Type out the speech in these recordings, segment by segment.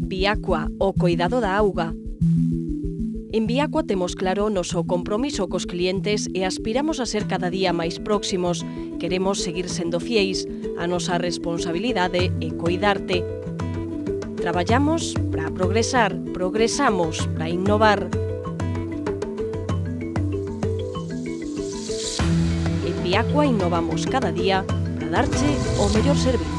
Biacua, o coidado da auga. En Biacua temos claro o noso compromiso cos clientes e aspiramos a ser cada día máis próximos. Queremos seguir sendo fieis. A nosa responsabilidade é coidarte. Traballamos para progresar, progresamos para innovar. En Biacua innovamos cada día para darche o mellor servizo.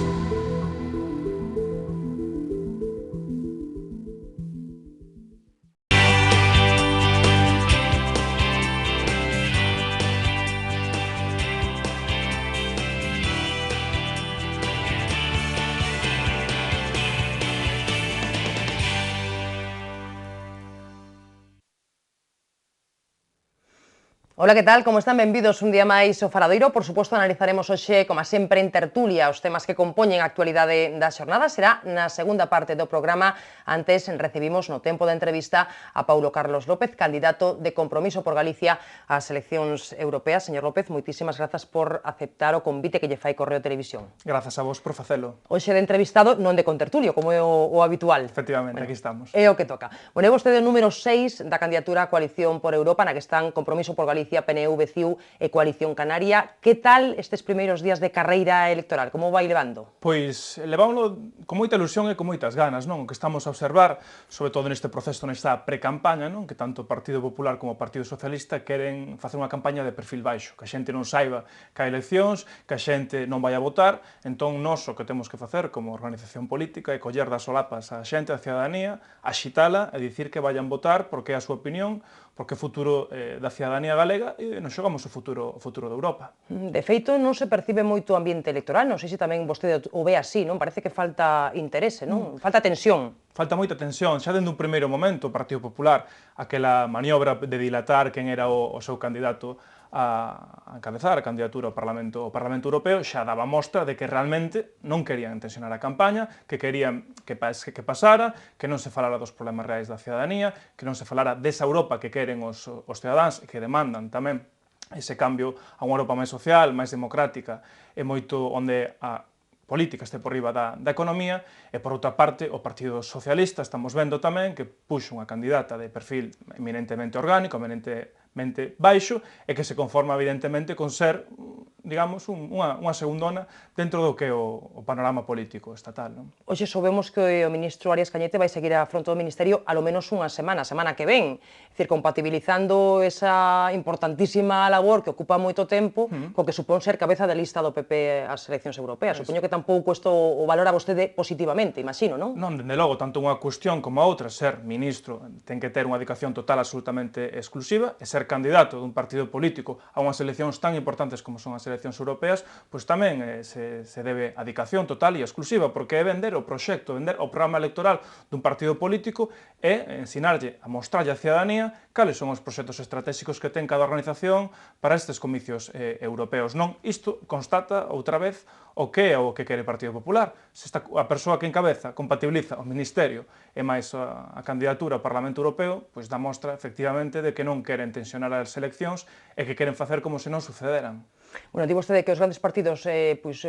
Ola, que tal? Como están? Benvidos un día máis ao Faladoiro. Por suposto, analizaremos hoxe, como sempre, en tertulia os temas que compoñen a actualidade da xornada. Será na segunda parte do programa. Antes recibimos no tempo da entrevista a Paulo Carlos López, candidato de Compromiso por Galicia ás eleccións europeas. Señor López, moitísimas grazas por aceptar o convite que lle fai Correo Televisión. Grazas a vos por facelo. Hoxe de entrevistado, non de contertulio, como é o habitual. Efectivamente, aquí estamos. É o que toca. Bueno, é vostede o número 6 da candidatura a Coalición por Europa, na que están Compromiso por Galicia, PNV, CiU e Coalición Canaria. Que tal estes primeiros días de carreira electoral? Como vai levando? Pois levámoslo con moita ilusión e con moitas ganas, non? O que estamos a observar, sobre todo neste proceso, nesta pre-campaña, non? Que tanto o Partido Popular como o Partido Socialista queren facer unha campaña de perfil baixo, que a xente non saiba que hai eleccións, que a xente non vai a votar. Entón, nós o que temos que facer como organización política é coller das solapas a xente, a cidadanía, axitala e dicir que vayan votar porque é a súa opinión, porque é o futuro da cidadanía galega e nos xogamos o futuro de Europa. De feito, non se percibe moito o ambiente electoral, non sei se tamén vostede o ve así, non? Parece que falta interese, non? Falta tensión. Falta moita tensión, xa dende un primeiro momento o Partido Popular, aquela maniobra de dilatar quen era o seu candidato a encabezar a candidatura ao Parlamento Europeo, xa daba mostra de que realmente non querían tensionar a campaña, que querían que pasara, que non se falara dos problemas reais da cidadanía, que non se falara desa Europa que queren os cidadáns e que demandan tamén ese cambio a unha Europa máis social, máis democrática e moito onde a política este por riba da economía, e por outra parte o Partido Socialista estamos vendo tamén que puxo unha candidata de perfil eminentemente orgánico, eminentemente baixo, e que se conforma evidentemente con ser, digamos, unha segundona dentro do que é o panorama político estatal, non? Hoxe soubemos que o ministro Arias Cañete vai seguir á fronte do Ministerio alo menos unha semana, a semana que ven, é dicir, compatibilizando esa importantísima labor que ocupa moito tempo co que supón ser cabeza de lista do PP ás eleccións europeas. Supoño que tampouco isto o valora vostede positivamente, imagino, non? Non, dende logo, tanto unha cuestión como a outra, ser ministro ten que ter unha dedicación total absolutamente exclusiva, e ser candidato dun partido político a unhas eleccións tan importantes como son as eleccións europeas, pois tamén se debe a dedicación total e exclusiva, porque é vender o proxecto, vender o programa electoral dun partido político e ensinarlle, a mostrarlle á cidadanía cales son os proxectos estratégicos que ten cada organización para estes comicios europeos. Non, isto constata outra vez o que é o que quere o Partido Popular. Se a persoa que encabeza compatibiliza o Ministerio e máis a candidatura ao Parlamento Europeo, pois dá mostra, efectivamente, de que non queren tensionar as eleccións e que queren facer como se non sucederan. Bueno, di vostede que os grandes partidos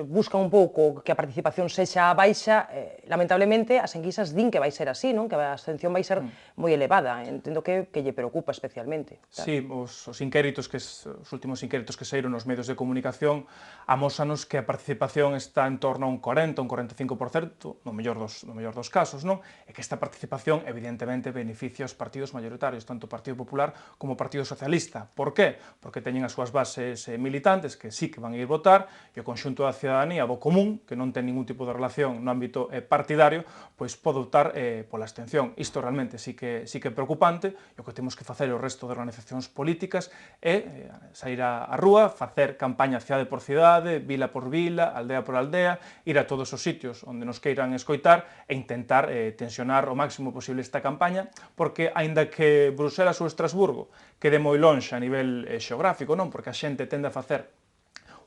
buscan un pouco que a participación sexa baixa. Lamentablemente, as enquisas din que vai ser así, non? Que a abstención vai ser moi elevada. Entendo que lle preocupa especialmente. Sí, os últimos inquéritos que saíron nos medios de comunicación amósanos que a participación está en torno a un 40, un 45%, no mellor dos casos, non? E que esta participación, evidentemente, beneficia os partidos mayoritarios, tanto o Partido Popular como o Partido Socialista. Por qué? Porque teñen as súas bases militantes que sí que van a ir votar, e o conxunto da cidadanía do común, que non ten ningún tipo de relación no ámbito partidario, pois pode optar pola abstención. Isto realmente sí que é preocupante, e o que temos que facer o resto de organizacións políticas é sair á rúa, facer campaña cidade por cidade, vila por vila, aldea por aldea, ir a todos os sitios onde nos queiran escoitar e intentar tensionar o máximo posible esta campaña, porque, aínda que Bruselas ou Estrasburgo quede moi lonxe a nivel xeográfico, non? Porque a xente tende a facer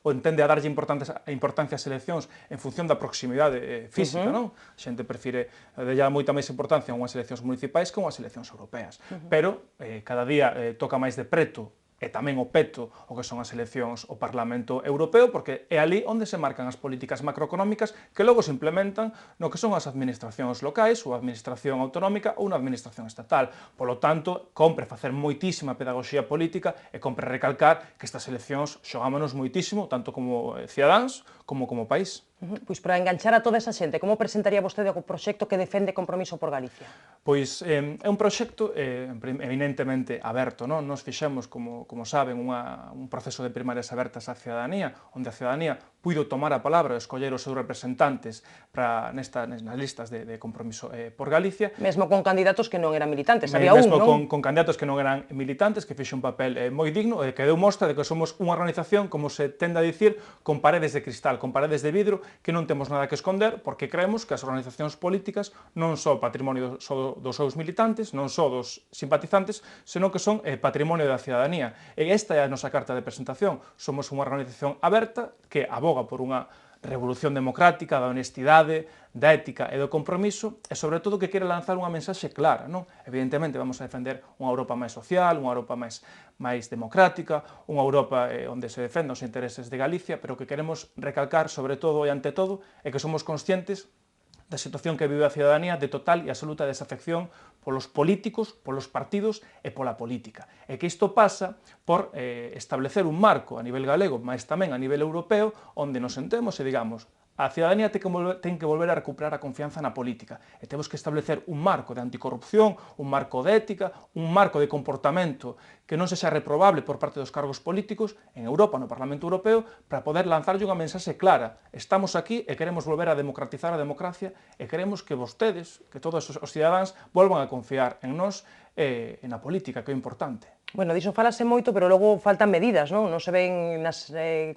ou tende a darlle importancia ás eleccións en función da proximidade física, non? A xente prefire darlle moita máis importancia a unhas eleccións municipais que a unhas eleccións europeas. Pero cada día toca máis de preto e tamén o peto o que son as eleccións ao Parlamento Europeo, porque é ali onde se marcan as políticas macroeconómicas que logo se implementan no que son as administracións locais ou a administración autonómica ou na administración estatal. Polo tanto, compre facer moitísima pedagogía política e compre recalcar que estas eleccións xogámonos moitísimo, tanto como cidadáns como país. Pois para enganchar a toda esa xente, como presentaría vostede o proxecto que defende Compromiso por Galicia? Pois é un proxecto eminentemente aberto, non? Nos fixemos, como saben, un proceso de primarias abertas á cidadanía, onde a cidadanía puido tomar a palabra e escoller os seus representantes nas listas de Compromiso por Galicia. Mesmo con candidatos que non eran militantes, había un, non? Mesmo con candidatos que non eran militantes, que fixe un papel moi digno e que deu mostra de que somos unha organización, como se tende a dicir, con paredes de cristal, con paredes de vidro, que non temos nada que esconder, porque creemos que as organizacións políticas non son patrimonio só dos seus militantes, non só dos simpatizantes, senón que son patrimonio da cidadanía. E esta é a nosa carta de presentación. Somos unha organización aberta que aboga por unha revolución democrática, da honestidade, da ética e do compromiso, e sobre todo que quere lanzar unha mensaxe clara, non? Evidentemente vamos a defender unha Europa máis social, unha Europa máis democrática, unha Europa onde se defendan os intereses de Galicia, pero que queremos recalcar sobre todo e ante todo é que somos conscientes da situación que vive a cidadanía de total e absoluta desafección polos políticos, polos partidos e pola política. E que isto pasa por establecer un marco a nivel galego, mas tamén a nivel europeo, onde nos sentemos e digamos a cidadanía ten que volver a recuperar a confianza na política e temos que establecer un marco de anticorrupción, un marco de ética, un marco de comportamento que non sexa reprobable por parte dos cargos políticos en Europa, no Parlamento Europeo, para poder lanzarlle unha mensaxe clara. Estamos aquí e queremos volver a democratizar a democracia e queremos que vostedes, que todos os cidadáns, volvan a confiar en nós e na política, que é importante. Bueno, diso falase moito, pero logo faltan medidas, non? Non se ven,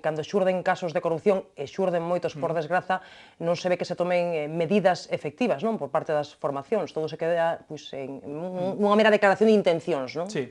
cando xurden casos de corrupción, e xurden moitos por desgraza, non se ve que se tomen medidas efectivas, non? Por parte das formacións, todo se queda en unha mera declaración de intencións, non? Sí.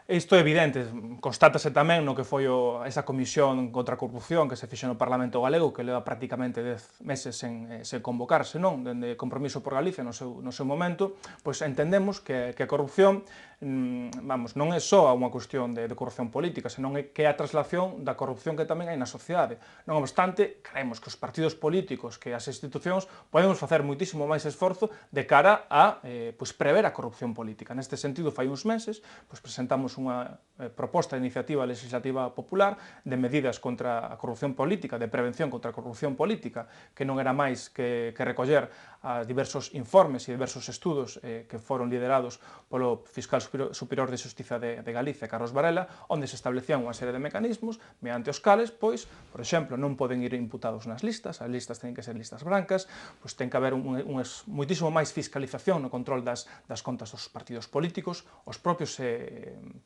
Isto é evidente, constátase tamén no que foi esa comisión contra a corrupción que se fixe no Parlamento Galego, que leva prácticamente 10 meses sen convocarse, non? Dende Compromiso por Galicia no seu momento, pois entendemos que a corrupción non é só unha cuestión de corrupción política, senón que é a traslación da corrupción que tamén hai na sociedade. Non obstante, creemos que os partidos políticos, que as institucións, podemos facer moitísimo máis esforzo de cara a prever a corrupción política. Neste sentido, fai uns meses, presentamos unha proposta de iniciativa legislativa popular de medidas contra a corrupción política, de prevención contra a corrupción política, que non era máis que recoller a diversos informes e diversos estudos que foron liderados polo fiscal superior de Xustiza de Galicia, Carlos Varela, onde se establecían unha serie de mecanismos mediante os cales, pois, por exemplo, non poden ir imputados nas listas, as listas teñen que ser listas brancas, pois ten que haber moitísimo máis fiscalización no control das contas dos partidos políticos, os propios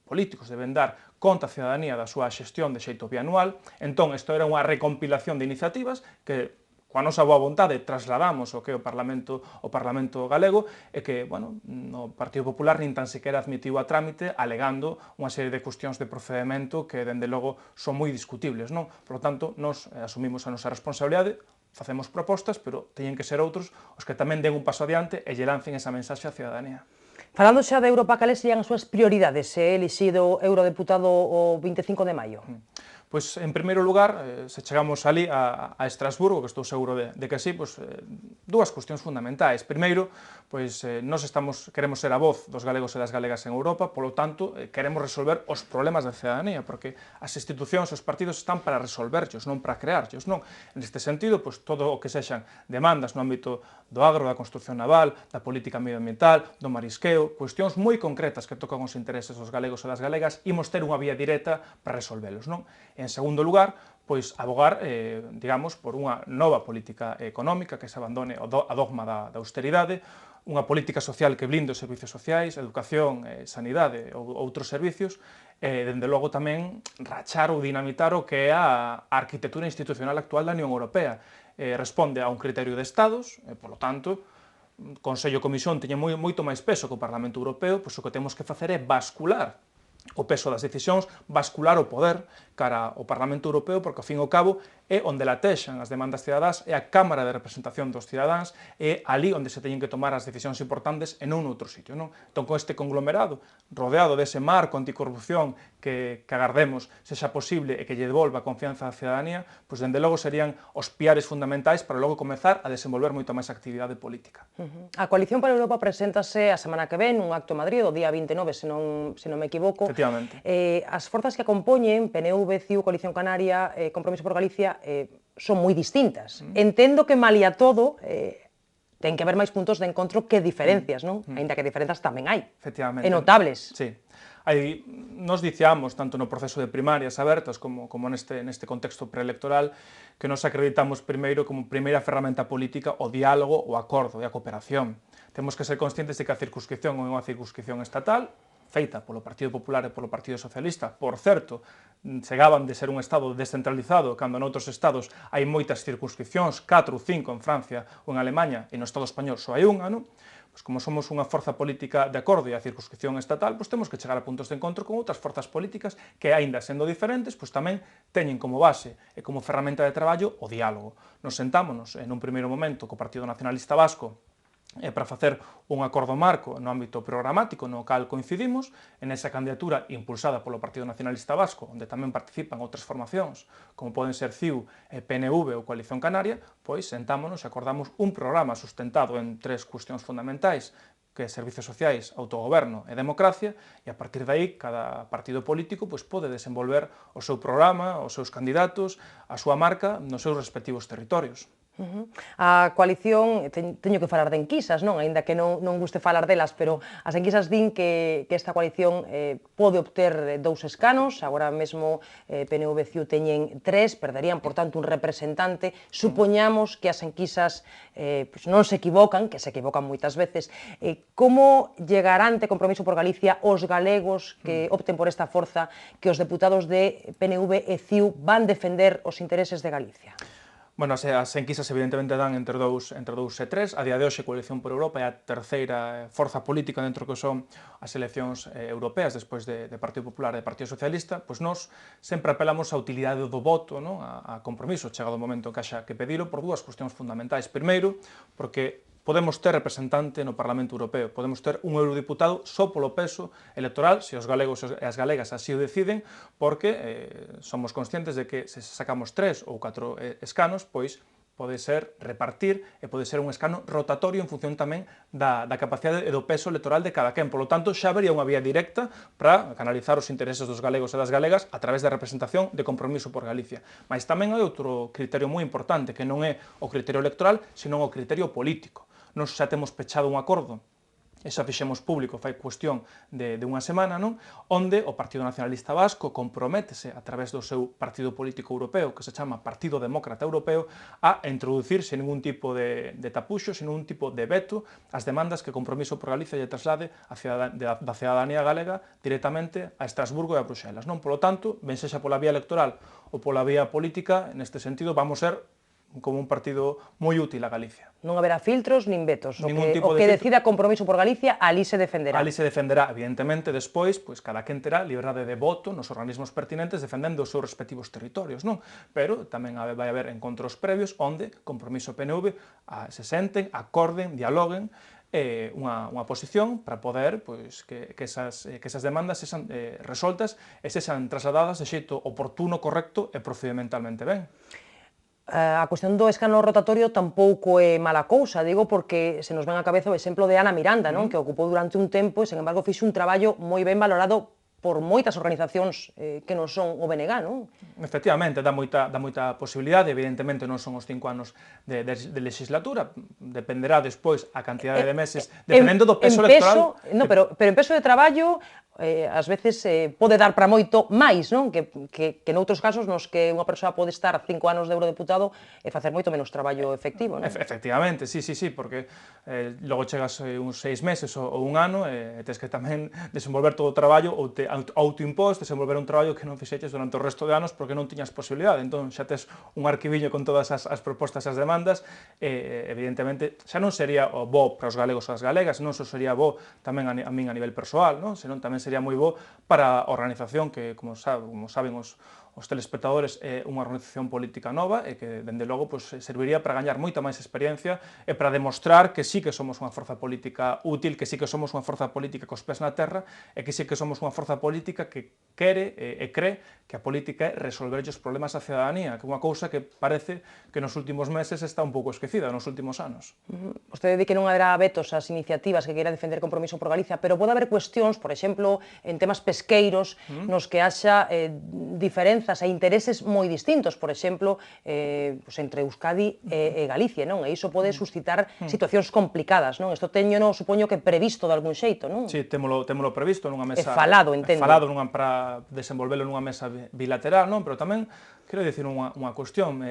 políticos deben dar conta á cidadanía da súa xestión de xeito bianual. Entón, isto era unha recompilación de iniciativas que coa nosa boa vontade trasladamos o que é o Parlamento galego e que, bueno, no Partido Popular nin tan sequera admitiu a trámite alegando unha serie de cuestións de procedimento que, dende logo, son moi discutibles, non? Por lo tanto, nos asumimos a nosa responsabilidade, facemos propostas, pero teñen que ser outros os que tamén den un paso adiante e lle lancen esa mensaxe á cidadanía. Falando xa de Europa, cales serían as súas prioridades se elixido eurodeputado o 25 de maio? Pois, en primeiro lugar, se chegamos ali a Estrasburgo, que estou seguro de que sí, pois, dúas cuestións fundamentais. Primeiro, pois, nós queremos ser a voz dos galegos e das galegas en Europa, polo tanto, queremos resolver os problemas da cidadanía, porque as institucións e os partidos están para resolverlos, non para crearlos, non? Neste sentido, pois, todo o que sexan demandas no ámbito do agro, da construción naval, da política medioambiental, do marisqueo, cuestións moi concretas que tocan os intereses dos galegos e das galegas, imos ter unha vía directa para resolvelos, non? En segundo lugar, pois abogar, digamos, por unha nova política económica que se abandone a dogma da austeridade, unha política social que blinde os servicios sociais, educación, sanidade ou outros servicios, e, dende logo, tamén rachar ou dinamitar o que é a arquitectura institucional actual da Unión Europea. Responde a un criterio de Estados, e, polo tanto, Consello e Comisión teñen moito máis peso que o Parlamento Europeo, pois o que temos que facer é bascular o peso das decisións, bascular o poder cara ao Parlamento Europeo, porque, ao fin e ao cabo, e onde latexan as demandas cidadás é a Cámara de Representación dos Cidadáns, e ali onde se teñen que tomar as decisións importantes e non noutro sitio, non? Entón, con este conglomerado, rodeado dese marco anticorrupción que agardemos sexa posible e que lle devolva confianza á cidadanía, pois dende logo serían os piares fundamentais para logo comezar a desenvolver moita máis actividade política. A Coalición para Europa preséntase a semana que ven, un acto en Madrid, o día 29, se non me equivoco. Efectivamente. As forzas que a compoñen, PNV, CiU, Coalición Canaria, Compromiso por Galicia, son moi distintas. Entendo que malia todo, ten que haber máis puntos de encontro que diferencias, non? Aínda que diferenzas tamén hai. Efectivamente. E notables. Sí. Aí nos diciamos, tanto no proceso de primarias abertas como neste contexto preelectoral, que nos acreditamos primeiro como primeira ferramenta política o diálogo, o acordo e a cooperación. Temos que ser conscientes de que a circunscripción é unha circunscripción estatal, feita polo Partido Popular e polo Partido Socialista. Por certo, chegaban de ser un Estado descentralizado, cando noutros Estados hai moitas circunscripcións, 4 ou 5 en Francia ou en Alemanha, e no Estado español só hai unha, non? Pois como somos unha forza política de acordo e a circunscripción estatal, pois temos que chegar a puntos de encontro con outras forzas políticas que, aínda sendo diferentes, pois tamén teñen como base e como ferramenta de traballo o diálogo. Nos sentámonos en un primeiro momento co Partido Nacionalista Vasco para facer un acordo marco no ámbito programático no cal coincidimos, en esa candidatura impulsada polo Partido Nacionalista Vasco, onde tamén participan outras formacións, como poden ser CiU, PNV ou Coalición Canaria, pois sentámonos e acordamos un programa sustentado en 3 cuestións fundamentais, que é servizos sociais, autogoberno e democracia, e a partir de aí cada partido político pois, pode desenvolver o seu programa, os seus candidatos, a súa marca nos seus respectivos territorios. A coalición, teño que falar de enquisas, non? Aínda que non guste falar delas, pero as enquisas din que esta coalición pode obter 2 escanos, agora mesmo PNV e CiU teñen 3, perderían, por tanto, un representante. Supoñamos que as enquisas non se equivocan, que se equivocan moitas veces. Como llegarán ante Compromiso por Galicia os galegos que opten por esta forza que os deputados de PNV e CiU van defender os intereses de Galicia? Bueno, as enquisas evidentemente dan entre 2 e 3. A día de hoxe, Coalición por Europa é a terceira forza política dentro que son as eleccións europeas, despois de Partido Popular e de Partido Socialista. Pois nós sempre apelamos á utilidade do voto, non? A compromiso, chegado o momento que haxa que pedilo, por 2 cuestións fundamentais. Primeiro, porque podemos ter representante no Parlamento Europeo, podemos ter un eurodiputado só polo peso electoral, se os galegos e as galegas así o deciden, porque somos conscientes de que se sacamos 3 ou 4 escanos, pois pode ser repartir e pode ser un escano rotatorio en función tamén da capacidade e do peso electoral de cada quen. Polo tanto, xa habería unha vía directa para canalizar os intereses dos galegos e das galegas a través da representación de Compromiso por Galicia. Mas tamén hai outro criterio moi importante, que non é o criterio electoral, senón o criterio político. Nos xa temos pechado un acordo, e xa fixemos público fai cuestión de unha semana, non? Onde o Partido Nacionalista Vasco comprométese a través do seu partido político europeo, que se chama Partido Demócrata Europeo, a introducir sen ningún tipo de tapuxo, sen ningún tipo de veto, as demandas que Compromiso por Galicia lle traslade da cidadanía galega directamente a Estrasburgo e a Bruxelas, non? Polo tanto, ben sexa pola vía electoral ou pola vía política, neste sentido, vamos ser como un partido moi útil a Galicia. Non haberá filtros nin vetos. O que decida Compromiso por Galicia, ali se defenderá. Ali se defenderá, evidentemente, despois, pois cada quen terá liberdade de voto nos organismos pertinentes defendendo os seus respectivos territorios, non? Pero tamén vai haber encontros previos onde Compromiso PNV se senten, acorden, dialoguen unha posición para poder pois, que esas demandas sexan resoltas e sexan trasladadas de xeito oportuno, correcto e procedimentalmente ben. A cuestión do escano rotatorio tampouco é mala cousa, digo, porque se nos ven á cabeza o exemplo de Ana Miranda, non? Que ocupou durante un tempo e, sen embargo, fixe un traballo moi ben valorado por moitas organizacións que non son o BNG, non? Efectivamente, dá moita posibilidade, evidentemente non son os 5 anos de legislatura, dependerá despois a cantidade de meses, dependendo do peso electoral. No, pero en peso de traballo, ás veces pode dar para moito máis, non? Que noutros casos nos que unha persoa pode estar 5 anos de eurodeputado e facer moito menos traballo efectivo, non? Efectivamente, sí, porque logo chegas uns 6 meses ou un ano e tens que tamén desenvolver todo o traballo ou te autoimpós desenvolver un traballo que non fixeches durante o resto de anos porque non tiñas posibilidade. Entón xa tes un arquiviño con todas as propostas e as demandas e evidentemente xa non sería o bo para os galegos e as galegas, non só sería bo tamén a min a nivel persoal, non? Senón tamén sería moi bo para a organización que, como saben os os telespectadores é unha organización política nova e que, dende logo, serviría para gañar moita máis experiencia e para demostrar que sí que somos unha forza política útil, que sí que somos unha forza política cos pés na terra e que sí que somos unha forza política que quere e cree que a política é resolver os problemas á cidadanía, que é unha cousa que parece que nos últimos meses está un pouco esquecida, nos últimos anos. Vostede di que non haberá vetos ás iniciativas que queira defender Compromiso por Galicia, pero pode haber cuestións, por exemplo, en temas pesqueiros, nos que haxa diferenzas e intereses moi distintos, por exemplo, entre Euskadi e Galicia, non? E iso pode suscitar situacións complicadas, non? Isto teño, supoño que previsto de algún xeito, non? Sí, témolo previsto nunha mesa... E falado, entendo. Falado para desenvolvelo nunha mesa bilateral, non? Pero tamén, quero dicir unha cuestión,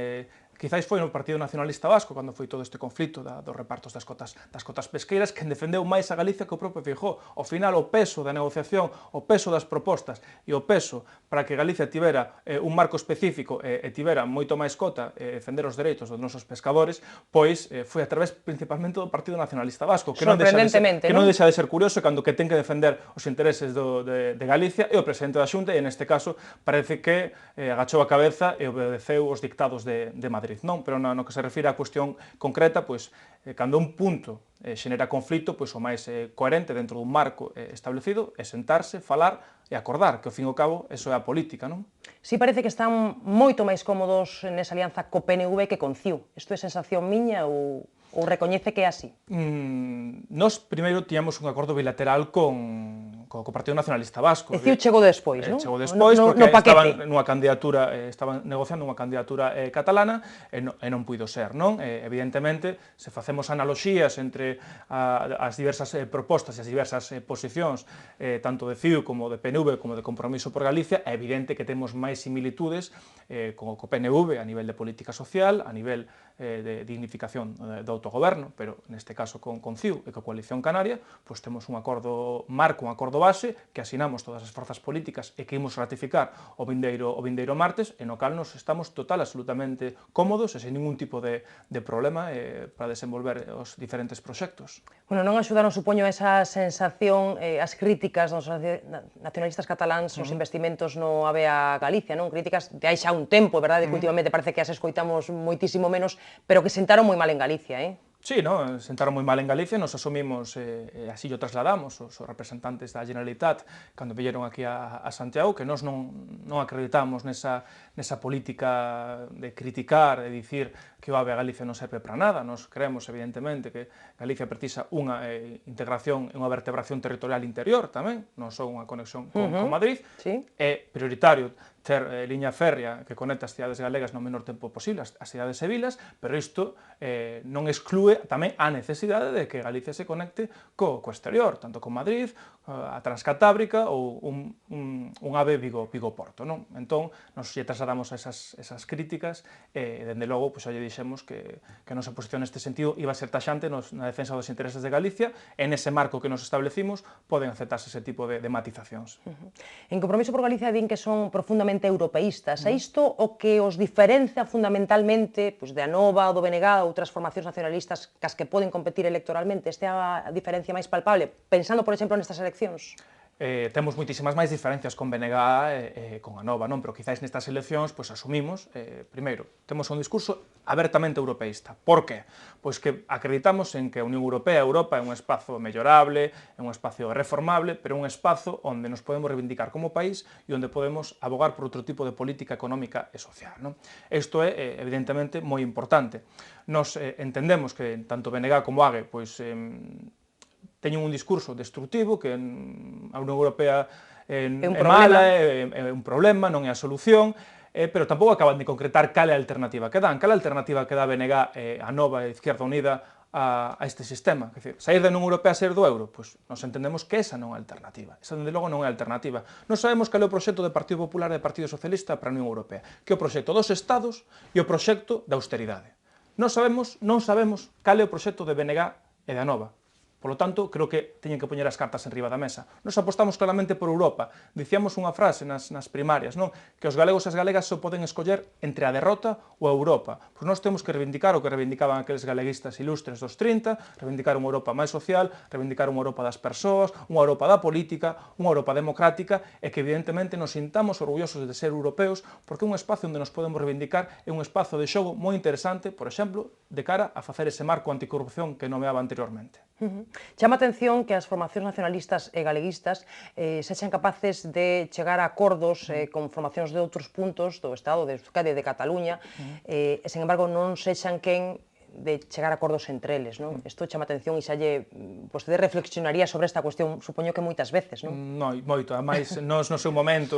quizáis foi no Partido Nacionalista Vasco, cando foi todo este conflito dos repartos das cotas pesqueiras, quen defendeu máis a Galicia que o propio Feijóo. Ao final, o peso da negociación, o peso das propostas e o peso para que Galicia tivera un marco específico e tivera moito máis cota e defender os dereitos dos nosos pescadores, pois foi a través principalmente do Partido Nacionalista Vasco, que non deixa de ser curioso cando que ten que defender os intereses de Galicia e o presidente da Xunta, e neste caso parece que agachou a cabeza e obedeceu os dictados de Madrid. Non, pero no que se refire á cuestión concreta, pois, cando un punto xenera conflito, pois o máis coherente dentro dun marco establecido é sentarse, falar e acordar, que ao fin e ao cabo, eso é a política, non? Si parece que están moito máis cómodos nesa alianza co PNV que con CIU. Isto é sensación miña ou recoñece que é así? Nos primeiro tiñamos un acordo bilateral co Partido Nacionalista Vasco. E CIU chegou despois, non? Chegou despois, porque estaban negociando unha candidatura catalana e non puido ser, non? Evidentemente, se facemos analoxías entre as diversas propostas e as diversas posicións, tanto de CIU como de PNV, como de Compromiso por Galicia, é evidente que temos máis similitudes co PNV a nivel de política social, a nivel de dignificación do autogoberno, pero neste caso con CIU e coa Coalición Canaria, pois temos un acordo marco, un acordo base, que asinamos todas as forzas políticas e que imos ratificar o vindeiro martes, e no cal nos estamos absolutamente cómodos e sen ningún tipo de problema para desenvolver os diferentes proxectos. Bueno, non axudaron, supoño, esa sensación, as críticas dos nacionalistas cataláns, os investimentos no AVE a Galicia, non? Críticas de hai xa un tempo, verdade, que últimamente parece que as escoitamos moitísimo menos, pero que sentaron moi mal en Galicia, Sí, no, sentaron moi mal en Galicia, nos asumimos e así o trasladamos os representantes da Generalitat cando vieron aquí a Santiago, que nós non acreditamos nesa política de criticar, de dicir que o AVE a Galicia non serve para nada. Nos creemos, evidentemente, que Galicia precisa unha integración e unha vertebración territorial interior tamén, non só unha conexión con Madrid. É prioritario ter liña férrea que conecta as cidades galegas no menor tempo posible, as cidades e vilas, pero isto non exclúe tamén a necesidade de que Galicia se conecte co exterior, tanto con Madrid, a Transcantábrica ou un AVE Vigo-Porto, non? Entón, nos lle trasladamos esas críticas e, dende logo, xa lle dixemos que a nosa posición neste sentido iba a ser taxante na defensa dos intereses de Galicia, e nese marco que nos establecimos poden aceptarse ese tipo de matizacións. En Compromiso por Galicia din que son profundamente europeístas. É isto o que os diferencia fundamentalmente de Anova, do BNG, outras formacións nacionalistas cas que poden competir electoralmente? Esta é a diferencia máis palpable, pensando, por exemplo, nestas eleccións? Temos moitísimas máis diferencias con BNG e con Anova, non? Pero quizáis nestas eleccións asumimos, primeiro, temos un discurso abertamente europeísta. Por que? Pois que acreditamos en que a Unión Europea, Europa, é un espazo mellorable, é un espazo reformable, pero un espazo onde nos podemos reivindicar como país e onde podemos abogar por outro tipo de política económica e social, non? Isto é, evidentemente, moi importante. Nos entendemos que tanto BNG como AGE teñen un discurso destructivo, que a Unión Europea é mala, é un problema, non é a solución, pero tampouco acaban de concretar cal é a alternativa que dan. Cal é a alternativa que dá BNG, Anova e Izquierda Unida a este sistema? Quer dizer, sair da Unión Europea a sair do euro? Pois nos entendemos que esa non é a alternativa. Esa, dende logo, non é a alternativa. Non sabemos cal é o proxecto do Partido Popular e do Partido Socialista para a Unión Europea, que é o proxecto dos Estados e o proxecto da austeridade. Non sabemos cal é o proxecto de BNG e de Anova. Por lo tanto, creo que teñen que poñer as cartas enriba da mesa. Nos apostamos claramente por Europa. Dicíamos unha frase nas primarias, non? Que os galegos e as galegas só poden escoller entre a derrota ou a Europa. Pois nós temos que reivindicar o que reivindicaban aqueles galeguistas ilustres dos 30, reivindicar unha Europa máis social, reivindicar unha Europa das persoas, unha Europa da política, unha Europa democrática e que evidentemente nos sintamos orgullosos de ser europeos porque é un espacio onde nos podemos reivindicar, é un espazo de xogo moi interesante, por exemplo, de cara a facer ese marco anticorrupción que nomeaba anteriormente. Chama a atención que as formacións nacionalistas e galeguistas sexan capaces de chegar a acordos con formacións de outros puntos do Estado, de Euskadi e de Cataluña, e, sen embargo, non sexan quen de chegar a acordos entre eles, non? Isto chama a atención e xa lle, vostede reflexionaría sobre esta cuestión, supoño que moitas veces, non? Moito, ademais, nós no seu momento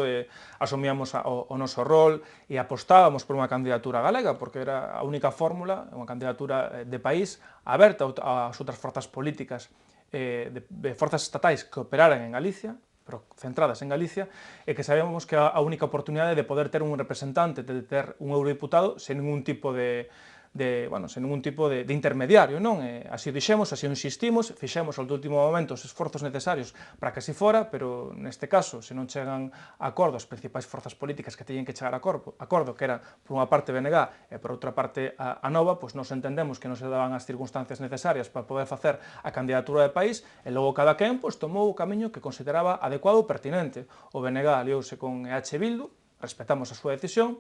asumíamos o noso rol e apostábamos por unha candidatura galega, porque era a única fórmula, unha candidatura de país aberta ás outras forzas políticas, de forzas estatais que operaran en Galicia, pero centradas en Galicia, e que sabíamos que a única oportunidade de poder ter un representante, de ter un eurodiputado, sen ningún tipo de intermediario, non? Así o dixemos, así o insistimos, fixemos ao último momento os esforzos necesarios para que así fora, pero neste caso, se non chegan a acordo as principais forzas políticas que teñen que chegar a acordo, que era por unha parte BNG e por outra parte a Nova, pois nos entendemos que non se daban as circunstancias necesarias para poder facer a candidatura de país e logo cada quen pois tomou o camiño que consideraba adecuado ou pertinente. O BNG aliouse con EH Bildu, respetamos a súa decisión,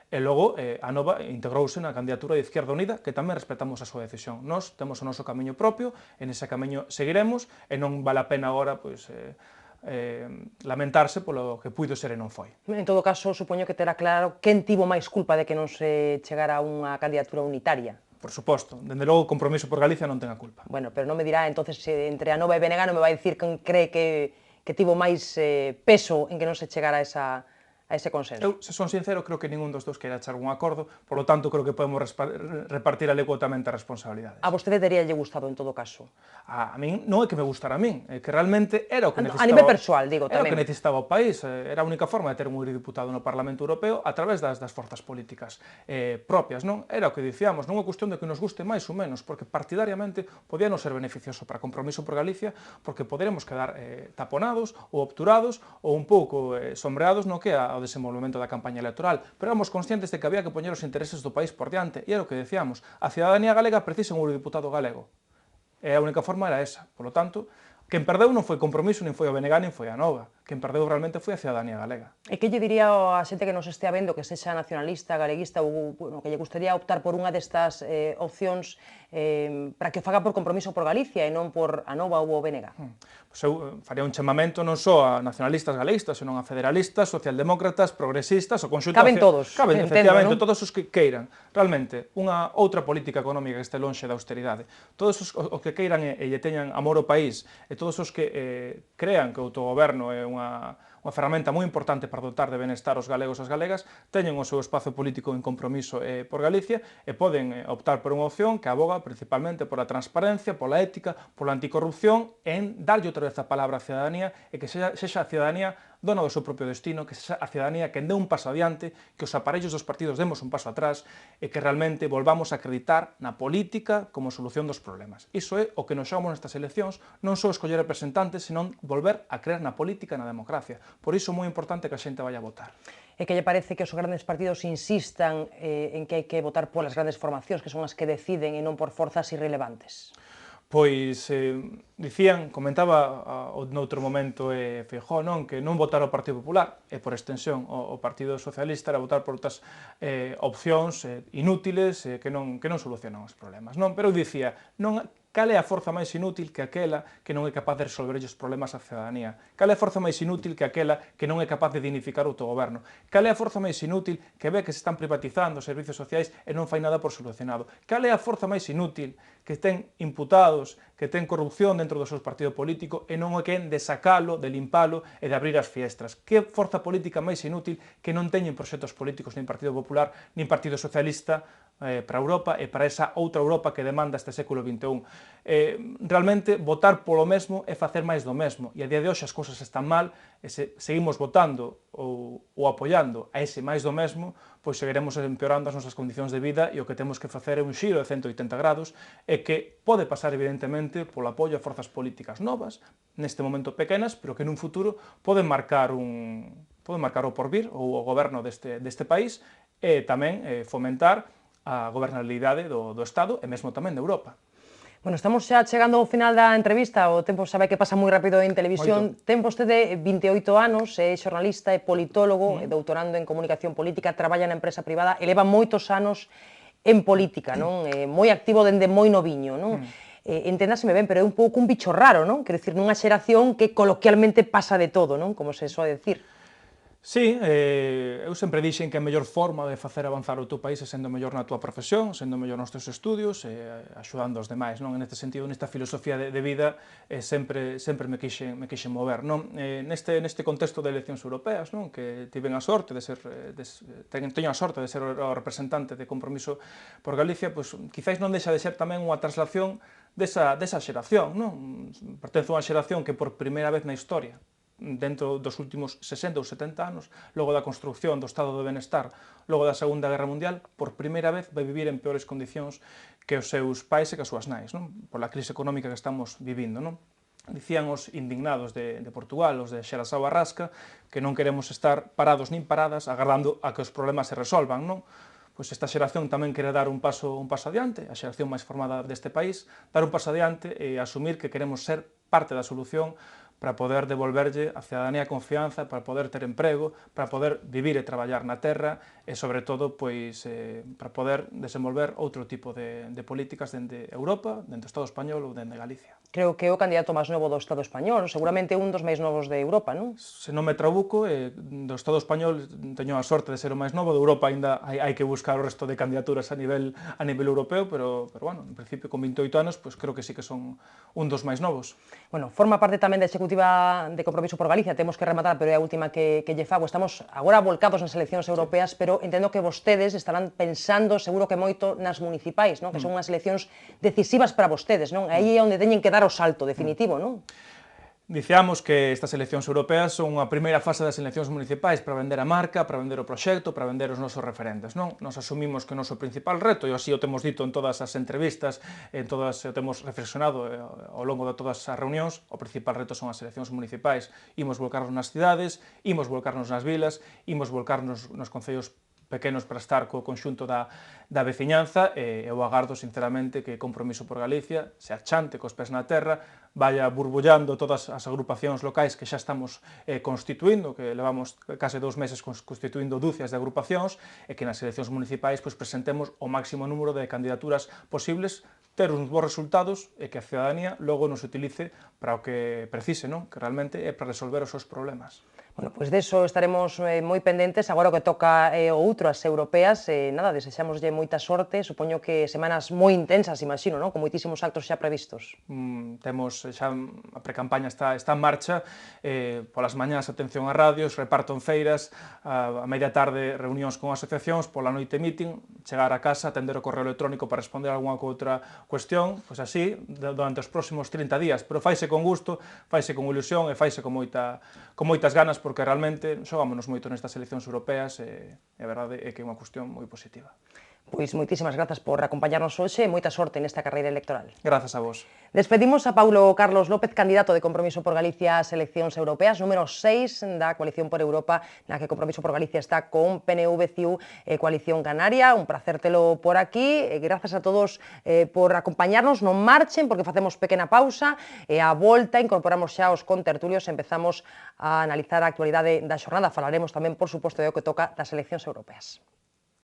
e logo a Nova integrouse na candidatura de Izquierda Unida, que tamén respetamos a súa decisión. Nós temos o noso camiño propio, en ese camiño seguiremos, e non vale a pena agora lamentarse polo que puido ser e non foi. En todo caso, supoño que terá claro quen tivo máis culpa de que non se chegara a unha candidatura unitaria. Por suposto, dende logo o Compromiso por Galicia non ten a culpa. Bueno, pero non me dirá, entonces, entre a Nova e BNG non me vai dicir quen cree que tivo máis peso en que non se chegara a ese consenso. Eu, se son sincero, creo que ningún dos dous queira echar un acordo, por lo tanto, creo que podemos repartir alícuotamente as responsabilidades. A vostede teríalle gustado, en todo caso? A min non é que me gustara a min, é que realmente era o que necesitaba... A nivel persoal, digo, tamén. Era o que tamén. necesitaba o país, era a única forma de ter un eurodiputado no Parlamento Europeo a través das forzas políticas propias, non? Era o que dicíamos, non é cuestión de que nos guste máis ou menos, porque partidariamente podía non ser beneficioso para Compromiso por Galicia, porque poderemos quedar taponados ou obturados ou un pouco sombreados no que ao desenvolvemento da campaña electoral, pero éramos conscientes de que había que poñer os intereses do país por diante, e era o que decíamos, a cidadanía galega precisa un eurodiputado galego, e a única forma era esa, polo tanto, quen perdeu non foi Compromiso, nin foi o BNG, nin foi a Nova, quen perdeu realmente foi a cidadanía galega. E que lle diría a xente que nos estea vendo, que sexa nacionalista, galeguista, ou que lle gustaría optar por unha destas opcións para que faga por Compromiso por Galicia e non por a Nova ou o BNG? Pois eu faría un chamamento non só a nacionalistas galeguistas, senón a federalistas, socialdemócratas, progresistas, o conxunto... Caben todos, caben, entendo, efectivamente, non? todos os que queiran, realmente, unha outra política económica que este lonxe da austeridade. Todos os que queiran e lle teñan amor ao país, e todos os que crean que o autogoberno é unha ferramenta moi importante para dotar de benestar os galegos e as galegas, teñen o seu espazo político en Compromiso por Galicia e poden optar por unha opción que aboga principalmente pola transparencia, pola ética, pola anticorrupción, en darlle outra vez a palabra á cidadanía e que sexa a cidadanía dona do seu propio destino, que sexa a cidadanía que dé un paso adiante, que os aparellos dos partidos demos un paso atrás e que realmente volvamos a acreditar na política como solución dos problemas. Iso é o que nos xogamos nestas eleccións, non só escoller representantes, senón volver a creer na política e na democracia. Por iso é moi importante que a xente vaya a votar. E que lle parece que os grandes partidos insistan en que hai que votar polas grandes formacións, que son as que deciden e non por forzas irrelevantes? Pois comentaba noutro momento Feijóo, non, que non votar ao Partido Popular e por extensión o Partido Socialista era votar por outras opcións inútiles que non solucionan os problemas, non? Pero eu dicía, cal é a forza máis inútil que aquela que non é capaz de resolver os problemas á cidadanía? Cal é a forza máis inútil que aquela que non é capaz de dignificar o autogoberno? Cal é a forza máis inútil que ve que se están privatizando os servicios sociais e non fai nada por solucionado? Cal é a forza máis inútil que ten imputados, que ten corrupción dentro do seu partido político e non é quen de sacalo, de limpalo e de abrir as fiestras? Que forza política máis inútil que non teñen proxectos políticos nin Partido Popular, nin Partido Socialista para Europa e para esa outra Europa que demanda este século XXI. Realmente, votar polo mesmo é facer máis do mesmo, e a día de hoxe as cousas están mal, e seguimos votando ou apoiando a ese máis do mesmo, pois seguiremos empeorando as nosas condicións de vida e o que temos que facer é un xiro de 180 grados e que pode pasar evidentemente polo apoio a forzas políticas novas, neste momento pequenas, pero que nun futuro poden marcar o porvir ou o goberno deste país e tamén fomentar a gobernabilidade do Estado e mesmo tamén de Europa. Bueno, estamos xa chegando ao final da entrevista, o tempo sabe que pasa moi rápido en televisión. Ten vostede 28 anos, é xornalista, é politólogo, é doutorando en comunicación política, traballa na empresa privada e leva moitos anos en política, non? Moi activo dende moi noviño, non? Enténdaseme ben, pero é un pouco un bicho raro, non? Quero dicir, nunha xeración que coloquialmente pasa de todo, non? Como se soe decir. Sí, eu sempre dixen que a mellor forma de facer avanzar o teu país é sendo mellor na tua profesión, sendo mellor nos teus estudios e axudando os demais, non? Neste sentido, nesta filosofía de vida, sempre me quixen mover, non? Neste contexto de eleccións europeas, non? Que tiven a sorte de ser, teño a sorte de ser o representante de Compromiso por Galicia, pois quizáis non deixa de ser tamén unha traslación desa xeración, non? Pertenzo a unha xeración que por primeira vez na historia, dentro dos últimos 60 ou 70 anos, logo da construcción do Estado do Benestar, logo da Segunda Guerra Mundial, por primeira vez vai vivir en peores condicións que os seus pais e que as súas nais, non? Pola crise económica que estamos vivindo, non? Dicían os indignados de Portugal, os de Xerasao Arrasca, que non queremos estar parados nin paradas agardando a que os problemas se resolvan, non? Pois esta xeración tamén quere dar un paso adiante, a xeración máis formada deste país, dar un paso adiante e asumir que queremos ser parte da solución para poder devolverlle a cidadanía confianza, para poder ter emprego, para poder vivir e traballar na terra e, sobre todo, pois, para poder desenvolver outro tipo de políticas dende Europa, dende o Estado español ou dende Galicia. Creo que é o candidato máis novo do Estado español, seguramente un dos máis novos de Europa, non? Se non me trabuco, do Estado español teño a sorte de ser o máis novo, de Europa ainda hai que buscar o resto de candidaturas a nivel europeo, pero bueno, en principio con 28 anos, pois creo que sí que son un dos máis novos. Bueno, forma parte tamén da Executiva de Compromiso por Galicia, temos que rematar, pero é a última que lle fago. Estamos agora volcados nas eleccións europeas, pero entendo que vostedes estarán pensando, seguro que moito, nas municipais, non? Que son unhas eleccións decisivas para vostedes, non? Aí é onde teñen que dar o salto definitivo, non? Diciamos que estas eleccións europeas son a primeira fase das eleccións municipais para vender a marca, para vender o proxecto, para vender os nosos referentes, non? Nos asumimos que o noso principal reto, e así o temos dito en todas as entrevistas, o temos reflexionado ao longo de todas as reunións, o principal reto son as eleccións municipais. Imos volcarnos nas cidades, imos volcarnos nas vilas, imos volcarnos nos concellos pequenos para estar co conxunto da veciñanza e eu agardo sinceramente que Compromiso por Galicia se achante cos pés na terra, vaya burbullando todas as agrupacións locais que xa estamos constituindo, que levamos case 2 meses constituindo dúcias de agrupacións e que nas eleccións municipais presentemos o máximo número de candidaturas posibles, ter uns bons resultados e que a cidadanía logo nos utilice para o que precise, non? Que realmente é para resolver os seus problemas. Bueno, pois deso estaremos moi pendentes, agora o que toca o outro, as europeas, nada, desexámoslle moita sorte, supoño que semanas moi intensas, imagino, non? Con moitísimos actos xa previstos. Temos xa, a precampaña está en marcha, polas mañás atención a radios, reparto en feiras, a media tarde reunións con asociacións, pola noite meeting, chegar a casa, atender o correo electrónico para responder algunha outra cuestión, pois así, durante os próximos 30 días, pero faise con gusto, faise con ilusión e faise con moitas ganas, porque realmente xogámonos moito nestas eleccións europeas e a verdade é que é unha cuestión moi positiva. Pois moitísimas grazas por acompañarnos hoxe e moita sorte nesta carreira electoral. Grazas a vos. Despedimos a Paulo Carlos López, candidato de Compromiso por Galicia ás eleccións europeas, número 6 da Coalición por Europa, na que Compromiso por Galicia está con PNV, CiU e Coalición Canaria. Un placer telo por aquí. Grazas a todos por acompañarnos. Non marchen, porque facemos pequena pausa e a volta incorporamos xa os contertulios e empezamos a analizar a actualidade da xornada. Falaremos tamén, por suposto, do que toca das eleccións europeas.